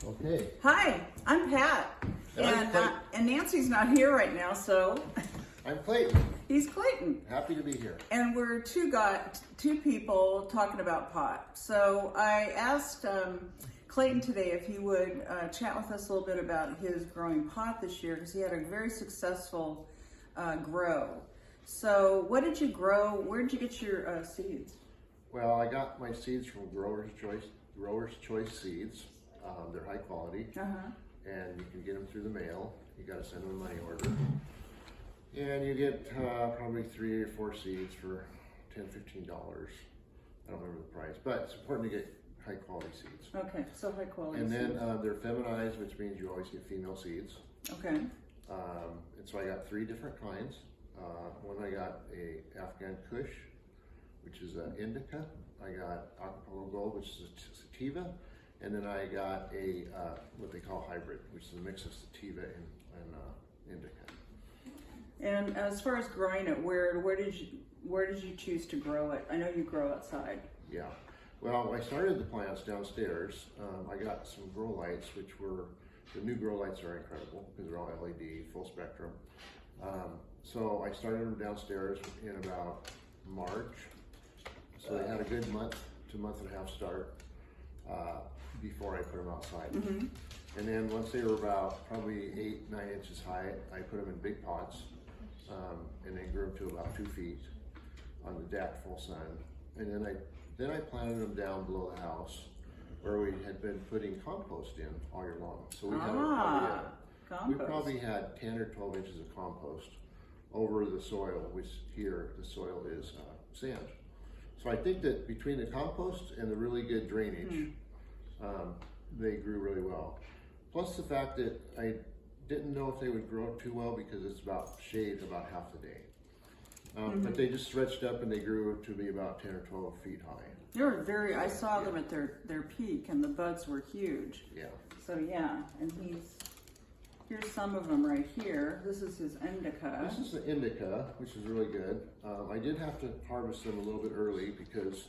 Okay. Hi, I'm Pat, and Nancy's not here right now, so I'm Clayton. he's Clayton. Happy to be here. And we're two people talking about pot. So I asked Clayton today if he would chat with us a little bit about his growing pot this year, because he had a very successful grow. So what did you grow? Where did you get your seeds? Well, I got my seeds from Growers Choice Seeds. They're high quality, and you can get them through the mail. You got to send them a money order, and you get probably 3 or 4 seeds for $10, $15. I don't remember the price, but it's important to get high quality seeds. Okay, so high quality. And seeds. then they're feminized, which means you always get female seeds. Okay. And so I got 3 different kinds. One I got a Afghan Kush, which is an indica. I got Acapulco Gold, which is a sativa. And then I got a what they call hybrid, which is a mix of sativa and indica. And as far as growing it, where did you choose to grow it? I know you grow outside. Yeah. Well, I started the plants downstairs. I got some grow lights, which were the new grow lights are incredible because they're all LED, full spectrum. So I started them downstairs in about March. So they had a good month to month and a half start. Before I put them outside. And then once they were about probably 8, 9 inches high, I put them in big pots, and they grew to about 2 feet on the deck, full sun. And then I planted them down below the house where we had been putting compost in all year long. So we probably had 10 or 12 inches of compost over the soil, which here the soil is sand. So I think that between the compost and the really good drainage, they grew really well. Plus the fact that I didn't know if they would grow too well because it's about shade about half the day. But they just stretched up and they grew to be about 10 or 12 feet high. They were I saw them at their peak, and the buds were huge. Yeah. So yeah, and here's some of them right here. This is his indica. This is the indica, which is really good. I did have to harvest them a little bit early because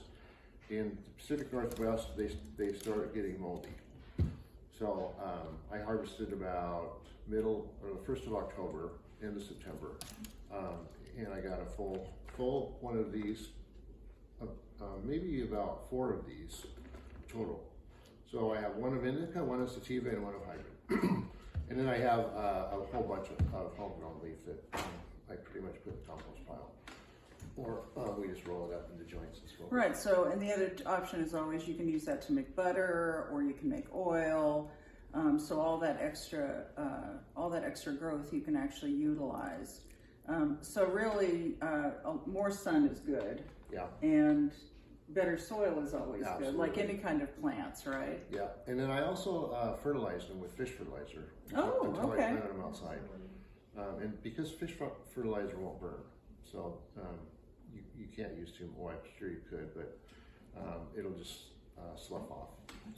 in the Pacific Northwest, they started getting moldy. So I harvested about middle or the 1st of October, end of September, and I got a full one of these, maybe about 4 of these total. So I have one of indica, one of sativa, and one of hybrid. And then I have a whole bunch of homegrown leaf that I pretty much put in the compost pile. Or we just roll it up into joints and so. Right. So, and the other option is always you can use that to make butter, or you can make oil. So all that extra growth you can actually utilize. So really, more sun is good. Yeah. And better soil is always good, like any kind of plants, right? Yeah. And then I also fertilized them with fish fertilizer. Oh, until okay. I planted them outside. And because fish fertilizer won't burn, so you can't use too much. I'm sure you could, but it'll just slough off.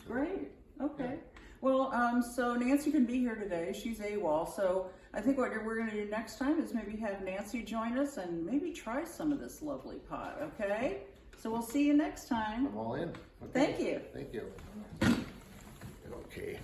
So, great. Okay. Yeah. Well, so Nancy can be here today. She's AWOL. So I think what we're going to do next time is maybe have Nancy join us and maybe try some of this lovely pot. Okay. So we'll see you next time. I'm all in. Okay. Thank you. Thank you. Okay.